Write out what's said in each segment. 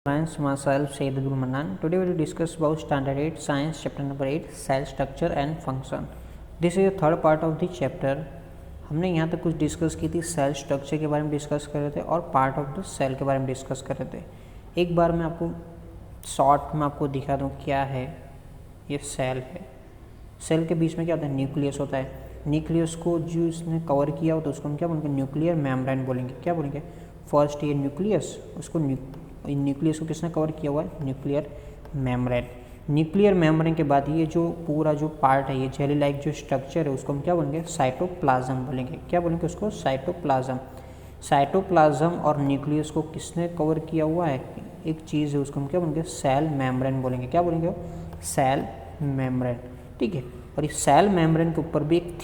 Science, myself Sayyid Abdul Manan. Today we will discuss about Standard 8 Science Chapter number 8 Cell Structure and Function. This is the third part of the chapter. हमने यहाँ तक कुछ discuss की थी, cell structure के बारे में discuss कर रहे थे और पार्ट ऑफ द सेल के बारे में डिस्कस कर रहे थे. एक बार मैं आपको शॉर्ट में आपको दिखा दूँ क्या है. ये सेल है. सेल के बीच में क्या होता है, न्यूक्लियस होता है. न्यूक्लियस को जो इसने कवर किया होता है उसको हम क्या बोलेंगे, न्यूक्लियर मेम्ब्रेन बोलेंगे. क्या बोलेंगे, फर्स्ट ये न्यूक्लियस, उसको न्यूक्लियस को किसने कवर किया हुआ है, न्यूक्लियर मेम्ब्रेन. न्यूक्लियर मेम्ब्रेन के बाद ये जो पूरा जो पार्ट है, ये जेली लाइक जो स्ट्रक्चर है, उसको हम क्या बोलेंगे, साइटोप्लाज्म बोलेंगे. क्या बोलेंगे उसको, साइटोप्लाज्म. साइटोप्लाज्म और न्यूक्लियस को किसने कवर किया हुआ है, एक चीज़ है, उसको हम क्या बोलेंगे, सेल मेम्ब्रेन बोलेंगे. क्या बोलेंगे, सेल मेम्ब्रेन. ठीक है. और इस सेल मेम्ब्रेन के ऊपर भी एक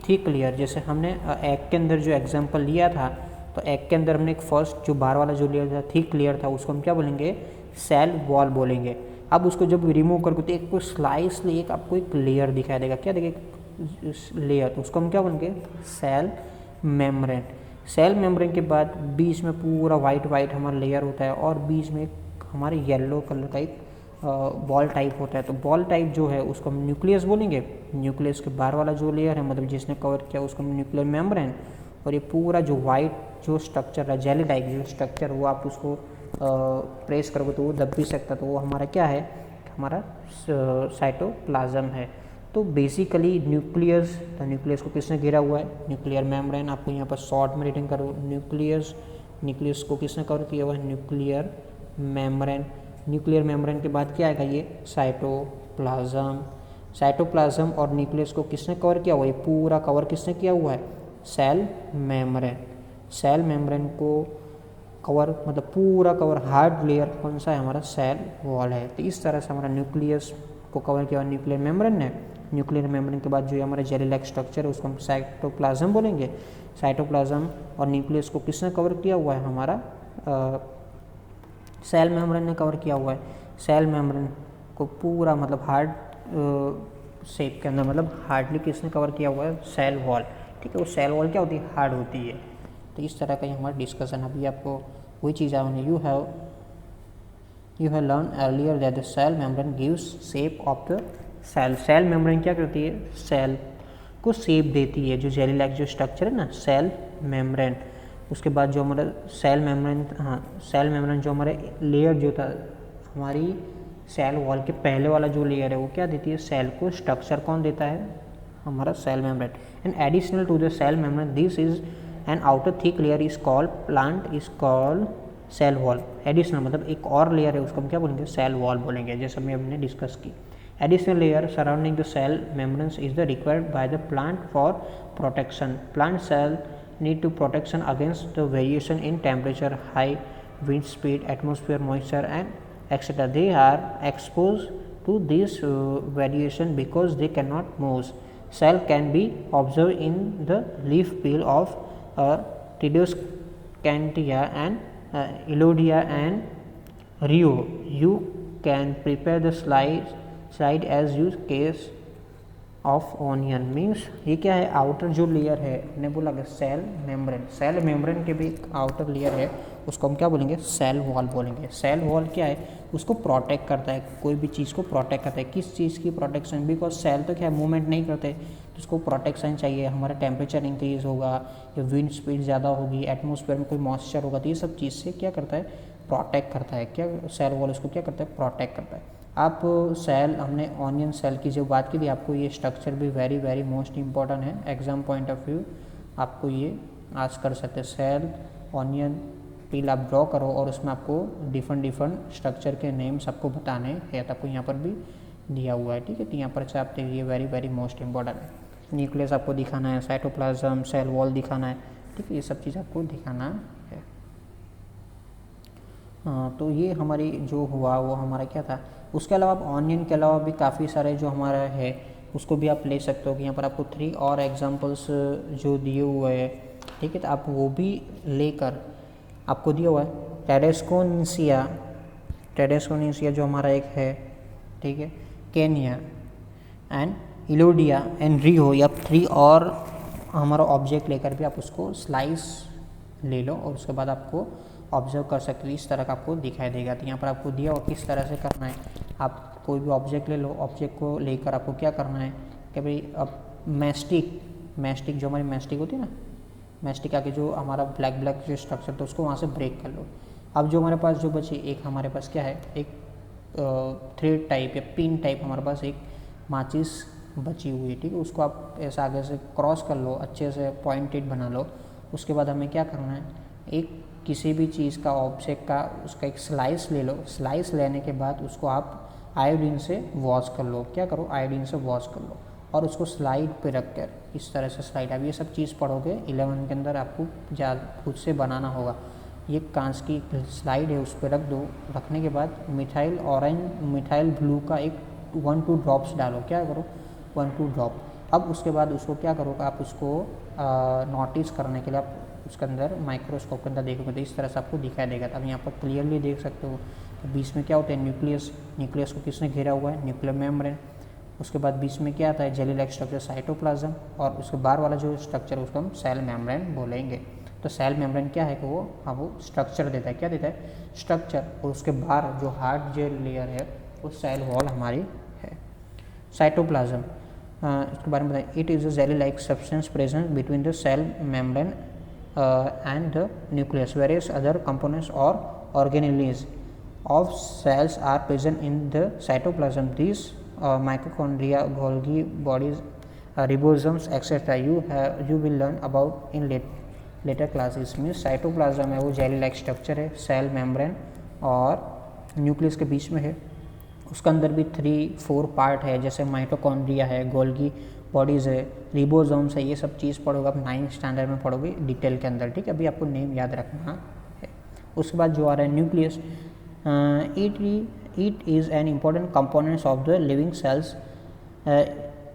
थिक लेयर, जैसे हमने एग के अंदर जो एग्जांपल लिया था, तो एग के अंदर हमने एक फर्स्ट जो बाहर वाला जो लेयर था, थिक लेयर था, उसको हम क्या बोलेंगे, सेल वॉल बोलेंगे. अब उसको जब रिमूव करके तो एक को स्लाइस ले एक आपको एक लेयर दिखाई देगा. क्या देगा, लेयर, तो उसको हम क्या बोलेंगे, सेल मेम्ब्रेन. सेल मेम्ब्रेन के बाद बीच में पूरा वाइट हमारा लेयर होता है और बीच में हमारे येलो कलर का एक बॉल टाइप होता है. तो बॉल टाइप जो है उसको हम न्यूक्लियस बोलेंगे. न्यूक्लियस के बाहर वाला जो लेयर है, मतलब जिसने कवर किया, उसको हम न्यूक्लियर मेम्ब्रेन. और ये पूरा जो वाइट जो स्ट्रक्चर है, जेली टाइप जो स्ट्रक्चर, वो आप उसको प्रेस करोगे तो वो दब भी सकता, तो वो हमारा क्या है, हमारा साइटोप्लाज्म है. तो बेसिकली न्यूक्लियस, तो न्यूक्लियस को किसने घेरा हुआ है, न्यूक्लियर मेम्ब्रेन. आपको यहाँ पर शॉर्ट में रिटर्न करो, न्यूक्लियस को किसने कवर किया हुआ है, न्यूक्लियर मेम्ब्रेन. न्यूक्लियर मेम्ब्रेन के बाद क्या आएगा, ये साइटोप्लाज्म. साइटोप्लाज्म और न्यूक्लियस को किसने कवर किया हुआ है, पूरा कवर किसने किया हुआ है, सेल मेम्ब्रेन. सेल मेम्ब्रेन को कवर, मतलब पूरा कवर, हार्ड लेयर कौन सा है, हमारा सेल वॉल है. तो इस तरह से हमारा न्यूक्लियस को कवर किया हुआ न्यूक्लियर मेम्ब्रेन ने. न्यूक्लियर मेम्ब्रेन के बाद जो हमारा जेली लाइक स्ट्रक्चर है, उसको हम साइटोप्लाज्म बोलेंगे. साइटोप्लाज्म और न्यूक्लियस को किसने कवर किया हुआ है, हमारा सेल मेम्ब्रेन ने कवर किया हुआ है. सेल मेम्ब्रेन को पूरा मतलब हार्ड शेप के अंदर, मतलब हार्डली किसने कवर किया हुआ है, सेल वॉल. ठीक है. वो सेल वॉल क्या होती है, हार्ड होती है. तो इस तरह का ये हमारा डिस्कशन. अभी आपको वही चीज़ आने, you have learn earlier that the cell membrane gives shape of the cell. Cell membrane क्या करती है, सेल को शेप देती है. जो जेली लाइक जो स्ट्रक्चर है ना, सेल मेम्ब्रेन. उसके बाद जो हमारा सेल मेम्ब्रेन जो हमारे लेयर जो था, हमारी सेल वॉल के पहले वाला जो लेयर है, वो क्या देती है, सेल को स्ट्रक्चर कौन देता है, हमारा cell membrane. And additional to the cell membrane this is an outer thick layer is called cell wall. Additional मतलब एक और लेयर है, उसको हम क्या बोलेंगे, सेल वॉल बोलेंगे, जैसे हमने डिस्कस की. Additional layer surrounding the cell membranes is the required by the plant for protection. Plant cell need to protection against the variation in temperature, high wind speed, atmosphere moisture and etc. They are exposed to this variation because they cannot move. Cell can be observed in the leaf peel of Tedoscantia and Elodia and Rio. You can prepare the slide as use case of onion. Means ये क्या है, outer जो layer है, हमने बोला कि cell membrane. Cell membrane के भी एक आउटर लेयर है, उसको हम क्या बोलेंगे, सेल वॉल बोलेंगे. सेल वॉल क्या है, उसको प्रोटेक्ट करता है, कोई भी चीज़ को प्रोटेक्ट करता है. किस चीज़ की प्रोटेक्शन, बिकॉज सेल तो क्या है, मूवमेंट नहीं करते, तो उसको प्रोटेक्शन चाहिए. हमारा टेम्परेचर इंक्रीज होगा या विंड स्पीड ज़्यादा होगी, एटमोसफेयर में कोई मॉइस्चर होगा, तो ये सब चीज़ से क्या करता है, प्रोटेक्ट करता है. क्या सेल वॉल उसको क्या करता है, प्रोटेक्ट करता है. आप सेल, हमने ऑनियन सेल की जो बात की थी, आपको ये स्ट्रक्चर भी वेरी मोस्ट इंपॉर्टेंट है. एग्जाम पॉइंट ऑफ व्यू आपको ये आज कर सकते हैं. सेल ऑनियन पील आप ड्रॉ करो और उसमें आपको डिफरेंट स्ट्रक्चर के नेम्स आपको बताने हैं, तो आपको यहाँ पर भी दिया हुआ है. ठीक है. तो यहाँ पर से आप देखिए वेरी मोस्ट इंपॉर्टेंट है. न्यूक्लियस आपको दिखाना है, साइटोप्लाज्म, सेल वॉल दिखाना है. ठीक है. ये सब चीज़ आपको दिखाना है. तो ये हमारी जो हुआ वो हमारा क्या था. उसके अलावा आप ऑनियन के अलावा भी काफ़ी सारे जो हमारा है उसको भी आप ले सकते हो. कि यहाँ पर आपको 3 और एग्जांपल्स जो दिए हुए हैं. ठीक है. तो आप वो भी लेकर, आपको दिया हुआ है टेरेस्कोनिसिया जो हमारा एक है. ठीक है. केनिया एंड इलोडिया एंड रियो, या 3 और हमारा ऑब्जेक्ट लेकर भी आप उसको स्लाइस ले लो और उसके बाद आपको ऑब्जर्व कर सकते हो, इस तरह का आपको दिखाई देगा। तो यहाँ पर आपको दिया और किस तरह से करना है, आप कोई भी ऑब्जेक्ट ले लो, ऑब्जेक्ट को लेकर आपको क्या करना है कि भाई अब मैस्टिक जो हमारी मैस्टिक होती है ना, मैस्टिक आके जो हमारा ब्लैक जो स्ट्रक्चर था उसको वहाँ से ब्रेक कर लो। अब जो हमारे पास जो बची, एक हमारे पास क्या है, एक थ्रेड टाइप या पिन टाइप हमारे पास एक माचिस बची हुई है, ठीक है। उसको आप ऐसा आगे से क्रॉस कर लो, अच्छे से पॉइंटेड बना लो। उसके बाद हमें क्या करना है, एक किसी भी चीज़ का ऑब्जेक्ट का उसका एक स्लाइस ले लो। स्लाइस लेने के बाद उसको आप आयोडीन से वॉश कर लो। क्या करो, आयोडीन से वॉश कर लो और उसको स्लाइड पे रख कर इस तरह से स्लाइड। अब ये सब चीज़ पढ़ोगे 11 के अंदर, आपको खुद से बनाना होगा। ये कांच की स्लाइड है, उस पर रख दो। रखने के बाद मिथाइल ऑरेंज मिथाइल ब्लू का एक 1-2 ड्रॉप्स डालो। क्या करो, 1-2 ड्रॉप। अब उसके बाद उसको क्या करोगे, आप उसको नोटिस करने के लिए आप उसके अंदर माइक्रोस्कोप के अंदर देखोगे तो इस तरह से आपको दिखाई देगा। अब यहाँ पर क्लियरली देख सकते हो कि बीच में क्या होता है, न्यूक्लियस। न्यूक्लियस को किसने घेरा हुआ है, न्यूक्लियर मेम्ब्रेन। उसके बाद बीच में क्या आता है, जेली लाइक स्ट्रक्चर साइटोप्लाज्म, और उसके बाहर वाला जो स्ट्रक्चर है उसको हम सेल मेम्ब्रेन बोलेंगे। तो सेल मेम्ब्रेन क्या है कि वो वो स्ट्रक्चर देता है। क्या देता है, स्ट्रक्चर। और उसके बाहर जो हार्ड जेल लेयर है वो सेल वॉल हमारी है। साइटोप्लाज्म इसके बारे में बताएं। It is a jelly like substance present between the cell membrane and the nucleus. Various other components or organelles of cells are present in the cytoplasm. These mitochondria, Golgi bodies, ribosomes, etc. You will learn about in later classes. Means cytoplasm है वो jelly like structure है, cell membrane और nucleus के बीच में है। उसके अंदर भी 3-4 पार्ट है, जैसे माइटोकॉन्ड्रिया है, गोल्गी बॉडीज़ है, रिबोसोम्स है। ये सब चीज़ पढ़ोगे आप 9th स्टैंडर्ड में पढ़ोगे डिटेल के अंदर, ठीक है। अभी आपको नेम याद रखना है। उसके बाद जो आ रहा है nucleus, it is an important components of the living cells.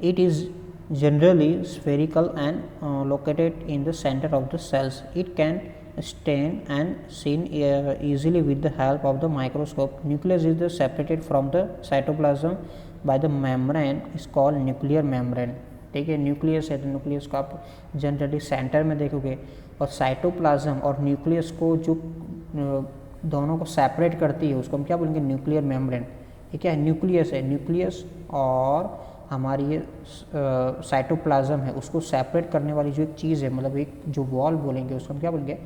It is generally spherical and located in the centre of the cells. It can stain and seen easily with the help of the microscope. Nucleus is the separated from the cytoplasm by the membrane is called nuclear membrane. ठीक है, nucleus है तो nucleus को आप generally centre में देखोगे, और cytoplasm और न्यूक्लियस को जो दोनों को सेपरेट करती है उसको हम क्या बोलेंगे, न्यूक्लियर मेम्ब्रेन। ये क्या है, न्यूक्लियस है। न्यूक्लियस और हमारी ये साइटोप्लाज्म है उसको सेपरेट करने वाली जो एक चीज़ है, मतलब एक जो वॉल बोलेंगे उसको हम क्या बोलेंगे,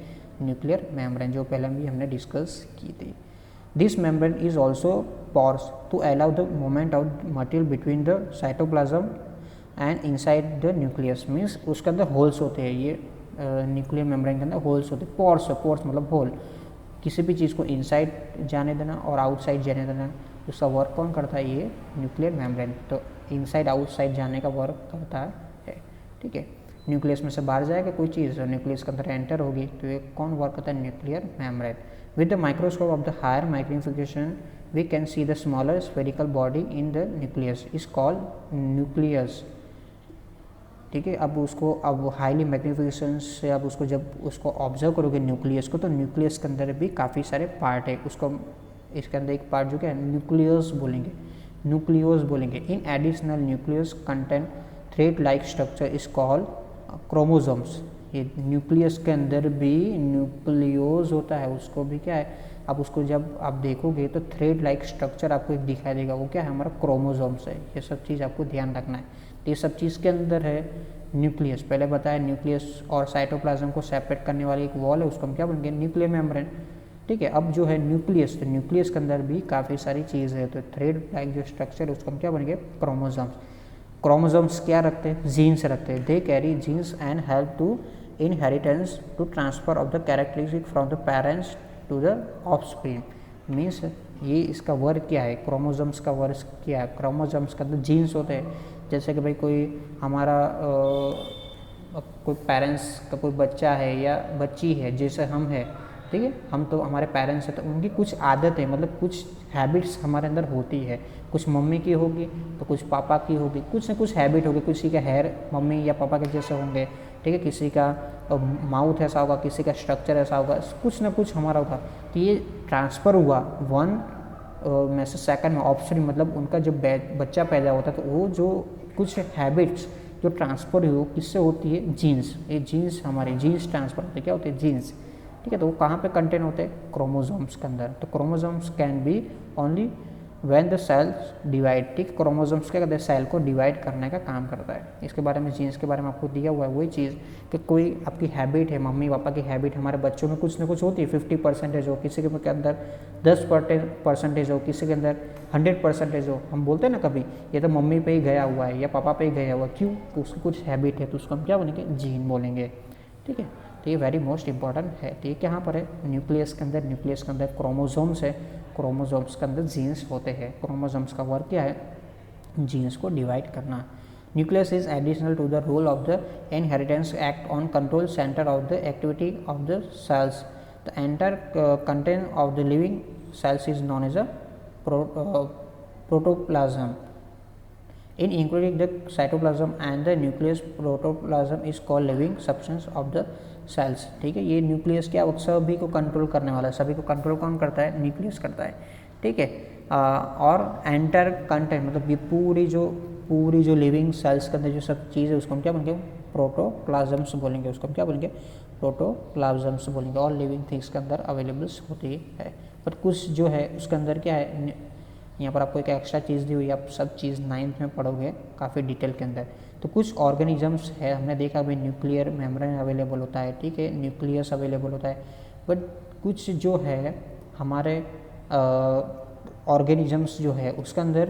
न्यूक्लियर मेम्ब्रेन, जो पहले भी हमने डिस्कस की थी। This membrane is also pores to allow the movement of material between the cytoplasm and inside the nucleus. Means उसके अंदर होल्स होते हैं, ये न्यूक्लियर मेम्ब्रेन के अंदर होल्स होते हैं। पोर्स मतलब होल, किसी भी चीज़ को इनसाइड जाने देना और आउटसाइड जाने देना, उसका वर्क कौन करता है, ये न्यूक्लियर मेम्ब्रेन। तो इनसाइड आउटसाइड जाने का वर्क करता है, ठीक है। न्यूक्लियस में से बाहर जाएगा कोई चीज़ और न्यूक्लियस के अंदर एंटर होगी तो ये कौन वर्क करता है, nuclear membrane. With the microscope of the higher magnification we can see the smaller spherical body in the nucleus is called nucleus, ठीक है। अब हाईली मैग्निफिकेशन से अब उसको जब उसको ऑब्जर्व करोगे न्यूक्लियस को, तो न्यूक्लियस के अंदर भी काफ़ी सारे पार्ट है। उसको इसके अंदर एक पार्ट जो क्या है, न्यूक्लियस बोलेंगे। In additional nucleus content thread like structure is called chromosomes. ये न्यूक्लियस के अंदर भी न्यूक्लियोज होता है, उसको भी क्या है, अब उसको जब आप देखोगे तो थ्रेड लाइक स्ट्रक्चर आपको एक दिखाई देगा, वो क्या है, हमारा क्रोमोसोम्स है। ये सब चीज़ आपको ध्यान रखना है। तो ये सब चीज़ के अंदर है न्यूक्लियस। पहले बताया न्यूक्लियस और साइटोप्लाज्म को सेपरेट करने वाली एक वॉल है, उसको हम क्या बोलेंगे, न्यूक्लियर मेम्ब्रेन, ठीक है। अब जो है न्यूक्लियस, तो न्यूक्लियस के अंदर भी काफ़ी सारी चीज़ है, तो थ्रेड लाइक जो स्ट्रक्चर है उसको हम क्या बोलेंगे, क्रोमोसोम्स। क्रोमोसोम्स क्या रखते हैं, जीन्स रखते हैं। They carry genes and help to inheritance to transfer of the characteristic from the parents to the offspring. Means ये इसका वर्क क्या है, क्रोमोसोम्स का वर्क क्या है। क्रोमोसोम्स के अंदर जीन्स होते हैं, जैसे कि भाई कोई हमारा कोई पेरेंट्स का कोई बच्चा है या बच्ची है, जैसे हम है, ठीक है, हम तो हमारे पेरेंट्स हैं तो उनकी कुछ आदतें, मतलब कुछ हैबिट्स हमारे अंदर होती है। कुछ मम्मी की होगी तो कुछ पापा की होगी, कुछ ना कुछ हैबिट होगी। किसी का हेयर मम्मी या पापा के जैसे होंगे, ठीक है, किसी का माउथ ऐसा होगा, किसी का स्ट्रक्चर ऐसा होगा, कुछ ना कुछ हमारा होगा। तो ये ट्रांसफ़र हुआ वन में से सेकंड में ऑप्शन, मतलब उनका जब बच्चा पैदा होता है तो वो जो कुछ हैबिट्स जो ट्रांसफ़र हुई वो किससे होती है, जीन्स। ये जीन्स हमारे जीन्स ट्रांसफ़र होते क्या होते हैं, जीन्स, ठीक है। तो वो कहाँ पे कंटेन होते हैं, क्रोमोसोम्स के अंदर। तो chromosomes can be only when the cells divide, ठीक। क्रोमोसोम्स क्या करते हैं, सेल को डिवाइड करने का काम करता है। इसके बारे में, जीन्स के बारे में आपको दिया हुआ है वही चीज़ कि कोई आपकी हैबिट है, मम्मी पापा की हैबिट, हमारे बच्चों में कुछ ना कुछ होती है, 50% हो, किसी के अंदर 10% हो, किसी के अंदर 100% हो। हम बोलते हैं ना कभी ये तो मम्मी पे ही गया हुआ है या पापा पे ही गया हुआ है, क्यों, तो उसकी कुछ हैबिट है, तो उसको हम क्या बोलेंगे, जीन बोलेंगे, ठीक है। तो ये वेरी मोस्ट इंपॉर्टेंट है। तो ये कहाँ पर है, न्यूक्लियस के अंदर। न्यूक्लियस के अंदर क्रोमोसोम्स है, क्रोमोसोम्स के अंदर जीन्स होते हैं। क्रोमोसोम्स का वर्क क्या है, जीन्स को डिवाइड करना। Nucleus is additional to the role of the inheritance act on control centre of the activity of the cells. The entire content of the living cells is known as a protoplasm. In including the cytoplasm and the nucleus, protoplasm is called living substance of the cells, ठीक है। ये nucleus क्या सभी को control करने वाला है, सभी को कंट्रोल कौन करता है, न्यूक्लियस करता है, ठीक है। और एंटर कंटेंट मतलब ये पूरी जो लिविंग सेल्स के अंदर जो सब चीज़ है उसको हम क्या बोलेंगे, प्रोटोप्लाज्म्स बोलेंगे, उसको हम क्या बोलेंगे, प्रोटोप्लाज्म्स बोलेंगे। और लिविंग थिंग्स के अंदर अवेलेबल्स होती है। बट कुछ जो है उसके अंदर क्या है, यहाँ पर आपको एक एक्स्ट्रा चीज़ दी हुई है, आप सब चीज़ 9th में पढ़ोगे काफ़ी डिटेल के अंदर। तो कुछ ऑर्गेनिजम्स है, हमने देखा भाई न्यूक्लियर मेम्ब्रेन अवेलेबल होता है, ठीक है, न्यूक्लियस अवेलेबल होता है। बट कुछ जो है हमारे ऑर्गेनिजम्स जो है उसके अंदर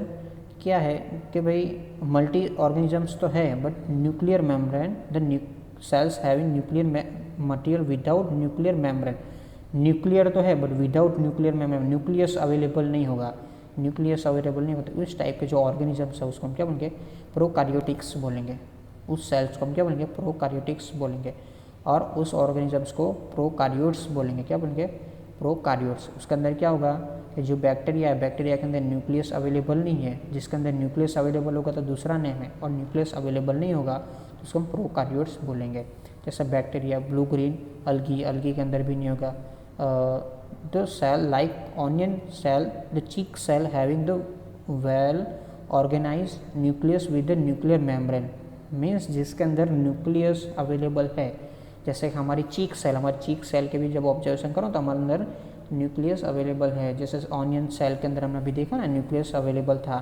क्या है कि भाई मल्टी ऑर्गेनिजम्स तो है, but nuclear membrane, the sales having nuclear material without nuclear membrane, nuclear तो है but without nuclear membrane, nucleus available नहीं होगा, न्यूक्लियस अवेलेबल नहीं होता। उस टाइप के जो ऑर्गेनिजम्स है उसको हम क्या बोलेंगे, प्रोकार्योटिक्स बोलेंगे। उस सेल्स को हम क्या बोलेंगे, प्रोकार्योटिक्स बोलेंगे। और उस ऑर्गेनिजम्स को प्रोकार्योट्स बोलेंगे, क्या बोलेंगे, प्रोकार्योट्स। उसके अंदर क्या होगा कि जो बैक्टीरिया है, बैक्टीरिया के अंदर न्यूक्लियस अवेलेबल नहीं है, जिसके अंदर न्यूक्लियस अवेलेबल होगा तो दूसरा नेम है, और न्यूक्लियस अवेलेबल नहीं होगा तो उसको हम प्रोकार्योट्स बोलेंगे। जैसे बैक्टीरिया, ब्लू ग्रीन अलगी, अलगी के अंदर भी नहीं होगा। The cell like onion cell, the cheek cell having the well organized nucleus with the nuclear membrane, means जिसके अंदर न्यूक्लियस अवेलेबल है। जैसे हमारी चीक सेल के भी जब ऑब्जर्वेशन करो तो हमारे अंदर न्यूक्लियस अवेलेबल है। जैसे ऑनियन सेल के अंदर हमने अभी देखा ना न्यूक्लियस अवेलेबल था,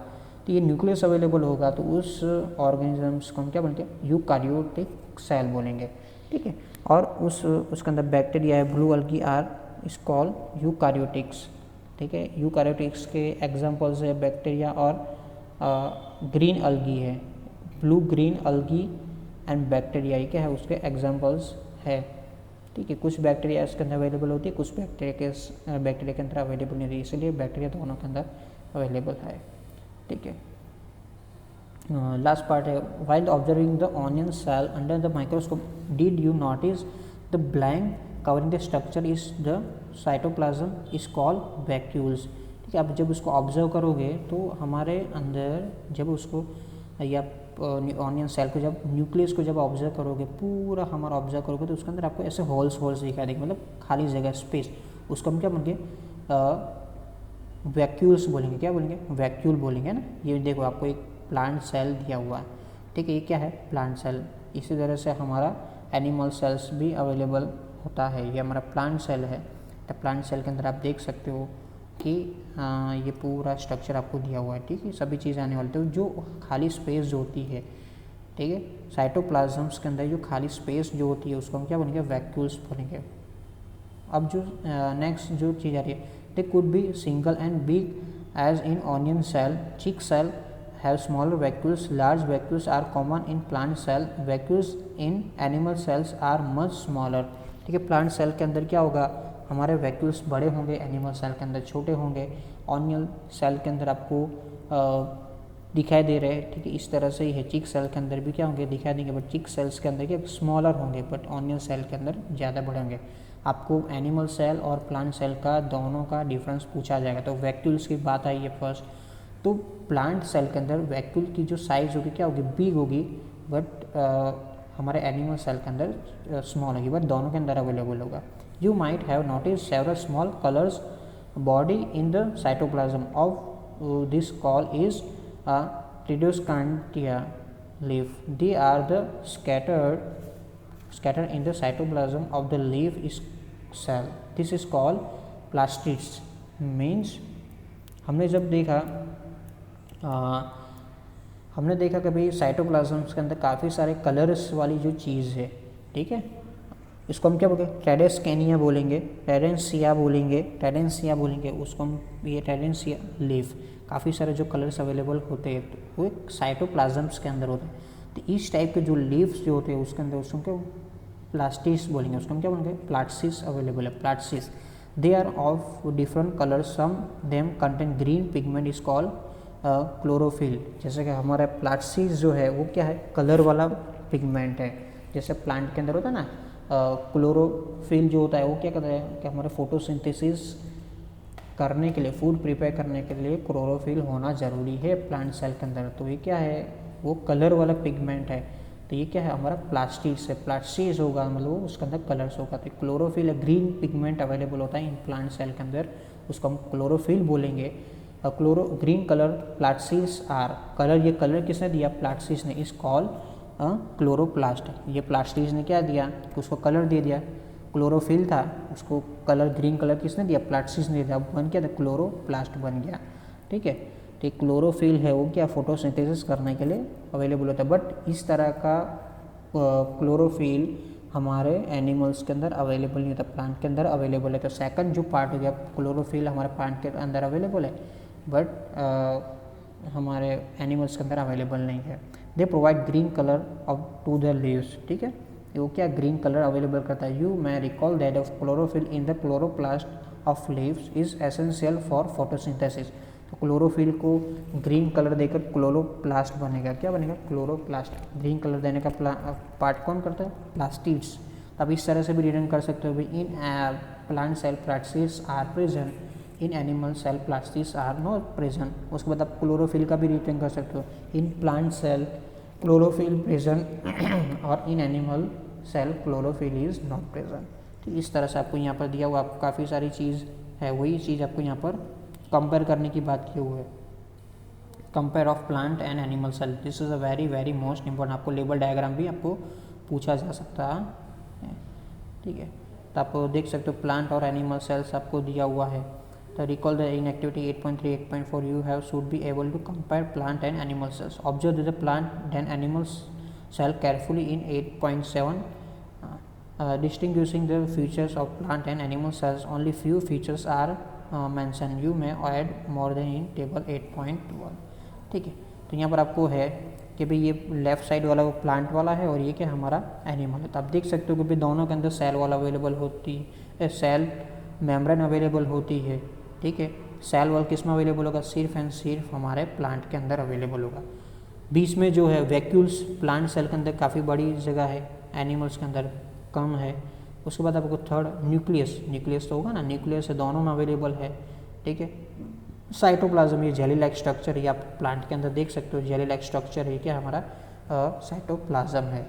तो ये न्यूक्लियस अवेलेबल होगा तो उस ऑर्गेनिजम्स को हम क्या बोलेंगे, यूकार्योटिक सेल बोलेंगे, ठीक है। और उसके अंदर बैक्टीरिया है, ब्लू अलगी आर इज कॉल्ड यूकार्योटिक्स, ठीक है। यूकार्योटिक्स के एग्जांपल्स है बैक्टीरिया और ग्रीन अलगी है, ब्लू ग्रीन अलगी एंड बैक्टीरिया, ये क्या है उसके एग्जांपल्स है, ठीक है। कुछ बैक्टीरिया इसके अंदर अवेलेबल होती है, कुछ बैक्टीरिया के अंदर अवेलेबल नहीं रहती, इसलिए बैक्टीरिया दोनों के अंदर अवेलेबल है, ठीक है। लास्ट पार्ट है, while observing the onion cell under the microscope, did you notice the blank covering the structure is the cytoplasm is called vacuoles, ठीक है। आप जब उसको ऑब्जर्व करोगे तो हमारे अंदर जब उसको या ऑनियन सेल को जब न्यूक्लियस को जब ऑब्जर्व करोगे, पूरा हमारा ऑब्जर्व करोगे तो उसके अंदर आपको ऐसे होल्स दिखाई देंगे, मतलब खाली जगह, स्पेस, उसको हम क्या बोलेंगे, वैक्यूल्स बोलेंगे, क्या बोलेंगे, वैक्यूल बोलेंगे ना। ये देखो आपको एक प्लांट सेल दिया हुआ है, ठीक है, ये क्या है, प्लांट सेल। इसी तरह से हमारा एनिमल सेल्स भी अवेलेबल होता है, ये हमारा प्लांट सेल है। तो प्लांट सेल के अंदर आप देख सकते हो कि ये पूरा स्ट्रक्चर आपको दिया हुआ है, ठीक है, सभी चीज़ें आने वाली। तो जो खाली स्पेस जो होती है, ठीक है, साइटोप्लाज्म्स के अंदर जो खाली स्पेस जो होती है उसको हम क्या बोलेंगे, वैक्यूल्स बोलेंगे। अब जो नेक्स्ट जो चीज़ आ रही है, they could be single and big as in onion cell, cheek cell have smaller vacuoles, large vacuoles are common in plant cell, vacuoles in animal cells are much smaller, ठीक है। Plant cell के अंदर क्या होगा, हमारे vacuoles बड़े होंगे, animal cell के अंदर छोटे होंगे, ऑनियन सेल के अंदर आपको दिखाई दे रहे हैं, ठीक है। इस तरह से ही है, चिक सेल के अंदर भी क्या होंगे, दिखाई देंगे, बट चिक सेल्स के अंदर क्या स्मॉलर होंगे, बट ऑनियन सेल के अंदर ज़्यादा बड़े होंगे। आपको एनिमल सेल और प्लांट सेल का दोनों का डिफरेंस पूछा जाएगा। तो वैक्यूल्स की बात आई है फर्स्ट, तो प्लांट सेल के अंदर वैक्यूल की जो साइज़ होगी क्या होगी, बिग होगी, बट हमारे एनिमल सेल के अंदर स्मॉल होगी, बट दोनों के अंदर अवेलेबल होगा। You might have notice several small colours body in the cytoplasm of this call is Pseudoscantia leaf. They are the scattered in the cytoplasm of the leaf is cell. This is called plastids. Means हमने जब देखा हमने देखा कि भाई साइटोप्लाज्म्स के अंदर काफ़ी सारे कलर्स वाली जो चीज़ है, ठीक है, इसको हम क्या बोलेंगे, टेरेस्केनिया बोलेंगे, टेरेंसिया बोलेंगे, उसको हम ये टेरेंसिया लीफ, काफ़ी सारे जो कलर्स अवेलेबल होते हैं वो एक साइटोप्लाज्म्स के अंदर होते हैं। तो इस टाइप के जो लीव्स जो होते हैं उसके अंदर उसको क्या प्लास्टिस बोलेंगे, उसको हम क्या बोलेंगे, प्लास्टिस अवेलेबल है, plastids. They are of different colours, some them contain green pigment is called chlorophyll. जैसे कि हमारा प्लास्टिस जो है वो क्या है, कलर वाला पिगमेंट है। जैसे प्लांट के अंदर होता है ना क्लोरोफिल जो होता है वो क्या करता है कि हमारे फोटोसिंथेसिस करने के लिए, फूड प्रिपेयर करने के लिए क्लोरोफिल होना ज़रूरी है प्लांट सेल के अंदर। तो ये क्या है, वो कलर वाला पिगमेंट है। तो ये क्या है, हमारा प्लास्टिस है, प्लास्टिस होगा मतलब उसके अंदर कलर्स होगा। तो क्लोरोफिल ग्रीन पिगमेंट अवेलेबल होता है इन प्लांट सेल के अंदर, उसको हम क्लोरोफिल बोलेंगे। Green colour plastids are, colour ये कलर किसने दिया, प्लास्टिस ने, इस कॉल क्लोरोप्लास्ट। ये प्लास्टिस ने क्या दिया, उसको कलर दे दिया, क्लोरोफिल था उसको कलर ग्रीन कलर किसने दिया, प्लास्टिस ने दिया, बन गया था क्लोरोप्लास्ट बन गया, ठीक है। तो क्लोरोफिल है वो क्या फोटोसिंथेसिस करने के लिए अवेलेबल होता है। बट इस तरह का क्लोरोफिल हमारे एनिमल्स के अंदर अवेलेबल नहीं होता, प्लांट के अंदर अवेलेबल है। तो सेकंड जो पार्ट हो गया, क्लोरोफिल हमारे प्लांट के अंदर अवेलेबल है बट हमारे एनिमल्स के अंदर अवेलेबल नहीं है। They provide green colour of to the leaves, ठीक है, वो क्या ग्रीन कलर अवेलेबल करता है। You may recall that of chlorophyll in the chloroplast of leaves is essential for photosynthesis. तो क्लोरोफिल को ग्रीन कलर देकर क्लोरोप्लास्ट बनेगा, क्या बनेगा, क्लोरोप्लास्ट। ग्रीन कलर देने का पार्ट कौन करता है, प्लास्टिड्स। अब इस तरह से भी रिटर्न कर सकते हो भाई, in plant cell plastids are present, in animal cell plastids are not present. उसके बाद आप क्लोरोफिल का भी रिटर्न कर सकते हो, in plant cell chlorophyll present और in animal cell chlorophyll is not present. तो इस तरह से आपको यहाँ पर दिया हुआ, आपको काफ़ी सारी चीज़ है, वही चीज़ आपको यहाँ पर कंपेयर करने की बात की हुई है, compare of plant and animal cell. This is a very most important. आपको लेबल डायग्राम भी आपको पूछा जा सकता है, ठीक है। तो आप देख सकते हो प्लांट और एनिमल सेल्स आपको दिया हुआ है। तो recall the in activity 8.3 8.4 you have should be able to compare plant and animal cells. Observe the plant and animal cell carefully in 8.7 distinguishing the features of plant and animal cells. Only few features are mentioned. You may add more than in table 8.1, ठीक है। तो यहाँ पर आपको है कि भाई ये लेफ्ट साइड वाला वो प्लांट वाला है और ये क्या हमारा एनिमल है। तो आप देख सकते हो कि भाई दोनों के अंदर सेल वाला अवेलेबल होती है, सेल मेम्ब्रेन अवेलेबल होती है, ठीक है। सेल वॉल किस में अवेलेबल होगा, सिर्फ एंड सिर्फ हमारे प्लांट के अंदर अवेलेबल होगा। बीच में जो है वैक्यूल्स, प्लांट सेल के अंदर काफ़ी बड़ी जगह है, एनिमल्स के अंदर कम है। उसके बाद आपको थर्ड न्यूक्लियस तो होगा ना, न्यूक्लियस है दोनों में अवेलेबल है, ठीक है। साइटोप्लाज्म, ये जेली लाइक स्ट्रक्चर है, आप प्लांट के अंदर देख सकते हो, जेली लाइक स्ट्रक्चर है, क्या हमारा साइटोप्लाज्म है।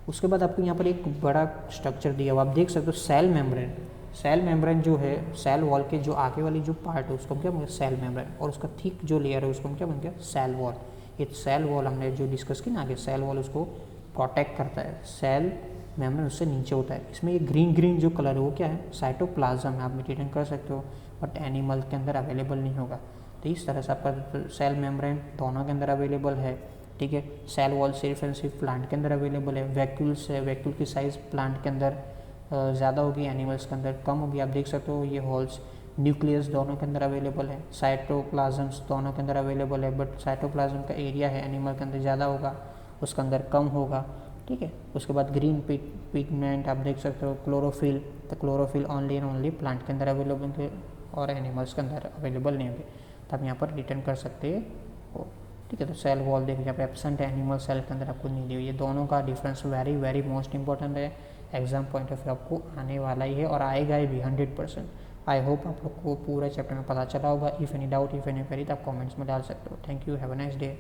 उसके बाद आपको यहाँ पर एक बड़ा स्ट्रक्चर दिया हुआ, आप देख सकते हो सेल मेम्ब्रेन। सेल मेम्ब्रेन जो है, सेल वॉल के जो आगे वाली जो पार्ट है उसको क्या बोलेंगे, सेल मेम्ब्रेन, और उसका थिक जो लेयर है उसको हम क्या बोलेंगे, सेल वॉल। ये सेल वॉल हमने जो डिस्कस की ना आगे, सेल वॉल उसको प्रोटेक्ट करता है, सेल मेम्ब्रेन उससे नीचे होता है। इसमें ये ग्रीन जो कलर है वो क्या है, साइटोप्लाज्म है, आप रिटर्न कर सकते हो, बट एनिमल के अंदर अवेलेबल नहीं होगा। तो इस तरह से आपका सेल मेम्ब्रेन दोनों के अंदर अवेलेबल है, ठीक है। सेल वॉल सिर्फ एंड सिर्फ प्लांट के अंदर अवेलेबल है। वैक्यूल्स है, वैक्यूल की साइज़ प्लांट के अंदर ज़्यादा होगी, एनिमल्स के अंदर कम होगी। आप देख सकते हो ये होल्स, न्यूक्लियस दोनों के अंदर अवेलेबल है, साइटोप्लाज्म्स दोनों के अंदर अवेलेबल है, बट साइटोप्लाज्म का एरिया है एनिमल के अंदर ज़्यादा होगा, उसके अंदर कम होगा, ठीक है। उसके बाद ग्रीन पिगमेंट आप देख सकते हो, क्लोरोफिल, तो chlorophyll only and only plant के अंदर अवेलेबल है और एनिमल्स के अंदर अवेलेबल नहीं होंगे। तो आप यहाँ पर रिटर्न कर सकते हो, ठीक है। तो सेल वॉल देखिए यहाँ पे एब्सेंट है, एनिमल सेल के अंदर आपको नहीं दी हुई। ये दोनों का डिफरेंस वेरी मोस्ट इंपॉर्टेंट है, एग्जाम पॉइंट ऑफ व्यू आपको आने वाला ही है और आएगा ही भी 100%। आई होप आप लोग को पूरा चैप्टर में पता चला होगा। If any doubt, if any query तो आप कमेंट्स में डाल सकते हो। Thank you, have a nice day.